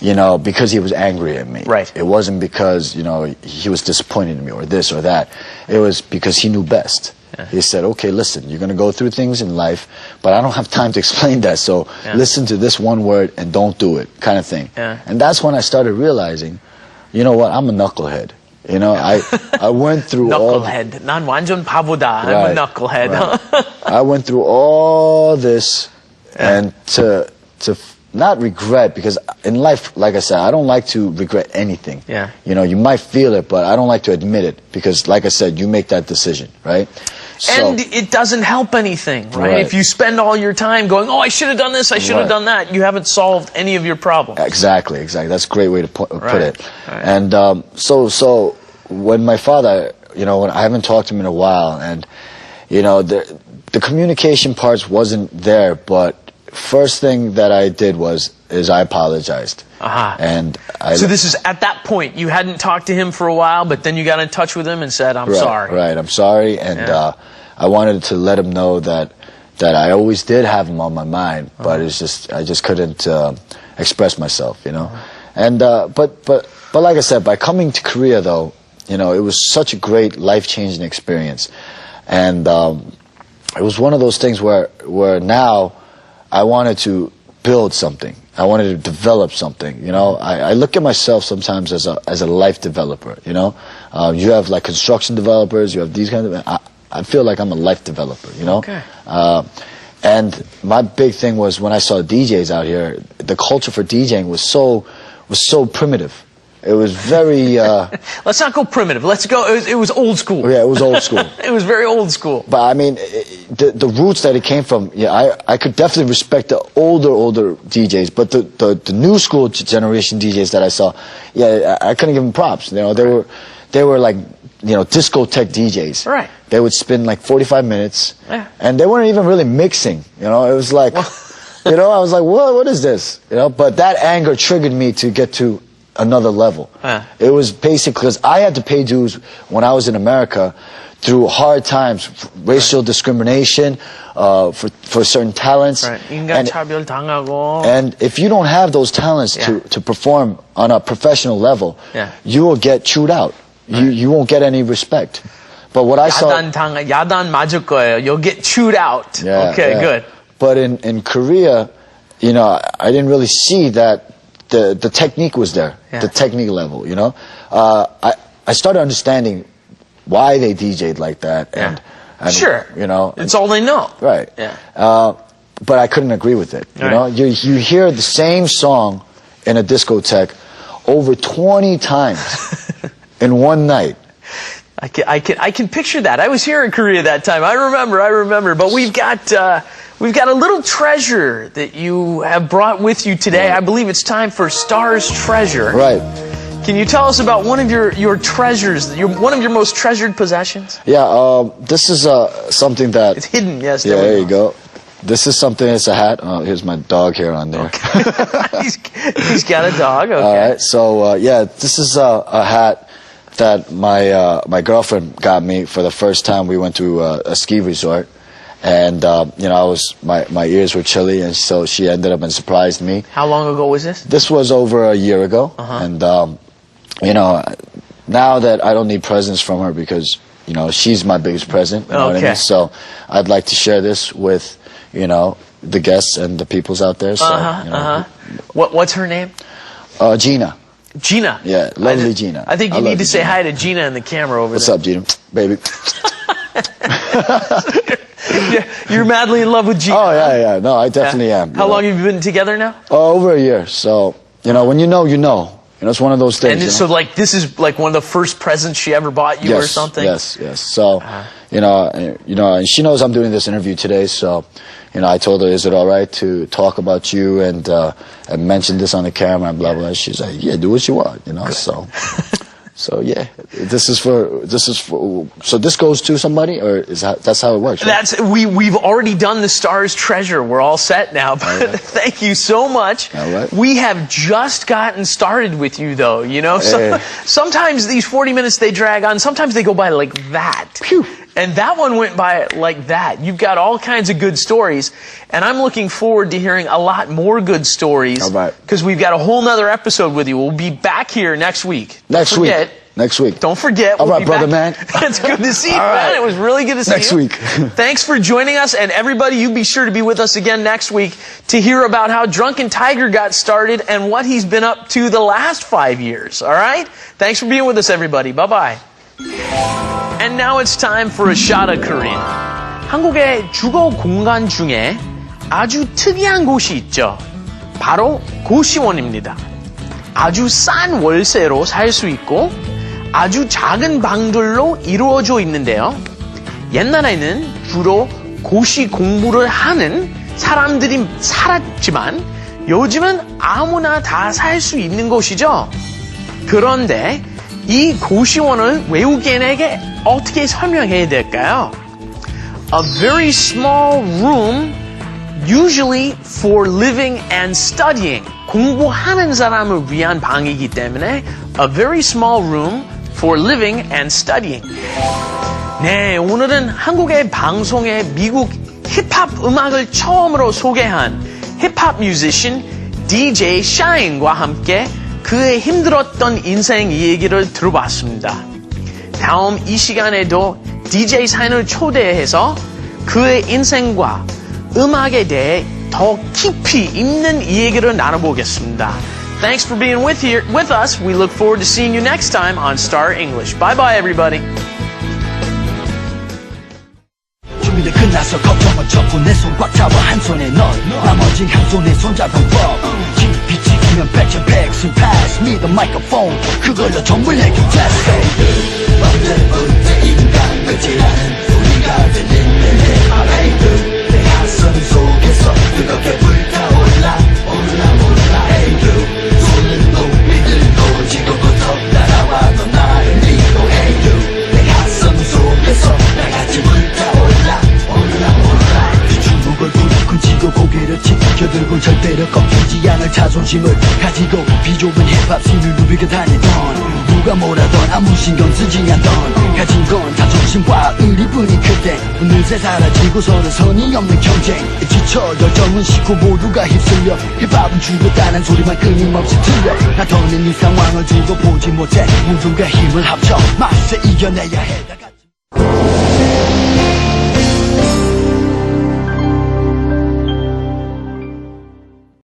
because he was angry at me. Right. It wasn't because, he was disappointed in me or this or that. It was because he knew best. Yeah. He said, okay, listen, you're going to go through things in life, but I don't have time to explain that, so listen to this one word and don't do it, kind of thing. Yeah. And that's when I started realizing, you know what, I'm a knucklehead. I went through knucklehead. 난 완전 바보다. Right, I'm a knucklehead. Right. I went through all this, and to not regret, because in life, like I said, I don't like to regret anything. Yeah. You might feel it, but I don't like to admit it, because like I said, you make that decision, right? And it doesn't help anything, right? If you spend all your time going, oh, I should have done this, I should have done that, you haven't solved any of your problems. Exactly. That's a great way to put it. Right. And so when my father, when I haven't talked to him in a while, and the communication parts wasn't there, but first thing that I did is I apologized. And so this is at that point, you hadn't talked to him for a while, but then you got in touch with him and said, I'm sorry. Right, I'm sorry, and I wanted to let him know that I always did have him on my mind, but I just couldn't express myself, And but like I said, by coming to Korea though, it was such a great life-changing experience, and it was one of those things where now I wanted to build something. I wanted to develop something. I look at myself sometimes as a life developer. You have like construction developers. You have these kinds of. I feel like I'm a life developer. Okay. And my big thing was when I saw DJs out here, the culture for DJing was so primitive. It was very... Let's not go primitive. Let's go... It was old school. Yeah, it was old school. It was very old school. But, I mean, the roots that it came from, I could definitely respect the older DJs. But the new school generation DJs that I saw, I couldn't give them props. They were like, discotheque DJs. Right. They would spin like 45 minutes. Yeah. And they weren't even really mixing. It was like... I was like, what is this? But that anger triggered me to get to another level. It was basically because I had to pay dues when I was in America through hard times, racial discrimination, for certain talents. Right. 인간차별 당하고. And if you don't have those talents to perform on a professional level, you will get chewed out. You won't get any respect. But what I saw... 야단 맞을 거예요. You'll get chewed out. Okay, good. But in Korea, I didn't really see that the technique was there, the technique level, I started understanding why they DJ'd like that, and sure, it's all they know, right? But I couldn't agree with it. You hear the same song in a discotheque over 20 times in one night. I can picture that. I was here in Korea that time. I remember. But we've got a little treasure that you have brought with you today. I believe it's time for Star's Treasure. Right. Can you tell us about one of your treasures, one of your most treasured possessions? Yeah, this is something that... It's hidden, yes. Yeah, there you go. This is something, it's a hat. Oh, here's my dog hair on there. Okay. he's got a dog, okay. All right, so this is a hat that my girlfriend got me for the first time we went to a ski resort. And, my ears were chilly, and so she ended up and surprised me. How long ago was this? This was over a year ago. And, now that I don't need presents from her because, she's my biggest present. You know what I mean? So I'd like to share this with, the guests and the peoples out there. So, What's her name? Gina. Gina? Yeah, lovely Gina. I think you need to say hi to Gina in the camera over there. What's up, Gina? Baby. You're madly in love with Gina. Oh, yeah. No, I definitely am. How long have you been together now? Over a year. So, when you know. It's one of those things. And so, this is like one of the first presents she ever bought you or something? Yes. So, and she knows I'm doing this interview today, so, I told her, is it all right to talk about you and mention this on the camera and blah, blah. She's like, yeah, do what you want, so... So yeah, so this goes to somebody, or that's how it works? Right? We've already done the Star's Treasure. We're all set now. But thank you so much. All right. We have just gotten started with you, though. Sometimes these 40 minutes they drag on. Sometimes they go by like that. Phew. And that one went by like that. You've got all kinds of good stories. And I'm looking forward to hearing a lot more good stories. All right. Because we've got a whole nother episode with you. We'll be back here next week. Next week. Don't forget. All we'll right, be brother, back. man. It's good to see you, All man. right. It was really good to see you. Next week. Thanks for joining us. And everybody, you be sure to be with us again next week to hear about how Drunken Tiger got started and what he's been up to the last 5 years. All right? Thanks for being with us, everybody. Bye-bye. And now it's time for a shot of Korean. 한국의 주거 공간 중에 아주 특이한 곳이 있죠. 바로 고시원입니다. 아주 싼 월세로 살 수 있고 아주 작은 방들로 이루어져 있는데요. 옛날에는 주로 고시 공부를 하는 사람들이 살았지만 요즘은 아무나 다 살 수 있는 곳이죠. 그런데 이 고시원을 외국인에게 어떻게 설명해야 될까요? A very small room, usually for living and studying. 공부하는 사람을 위한 방이기 때문에 a very small room for living and studying. 네, 오늘은 한국의 방송에 미국 힙합 음악을 처음으로 소개한 힙합 뮤지션 DJ 샤인과 함께 그의 힘들었던 인생 얘기를 들어봤습니다. 다음 이 시간에도 DJ 샤인을 초대해서 그의 인생과 음악에 대해 더 깊이 있는 얘기를 나눠보겠습니다. Thanks for being with us. We look forward to seeing you next time on Star English. Bye-bye, everybody. 준비를 끝나서 걱정은 접고 내 손 꽉 잡아 한 손에 넌 나머진 한 손에 손잡은 법 깊이 찍히면 백전 pass me the microphone 그걸로 전부 내게 test 언제부터 인간 끝이라는 소리가 들리네 내 가슴 속에서 뜨겁게 불타올라 몰라 Hey you 손을 높이 들고 지금부터 날아와 너 나를 믿고 Hey you 내 가슴 속에서 나같이 불타올라 주먹을 굴 치고 고개를 지켜들고 절대로 꺾이지 않을 자존심을 가지고 비좁은 힙합 씬을 누비고 다니던 누가 뭐라던 아무 신경 쓰지 않던 가진 건 자존심과 의리뿐인 그때 어느새 사라지고 서로 선이 없는 경쟁 지쳐 열정은 식고 모두가 휩쓸려 힙합은 죽었다는 소리만 끊임없이 들려 나 더는 이 상황을 두고 보지 못해 모두가 힘을 합쳐 맛에 이겨내야 해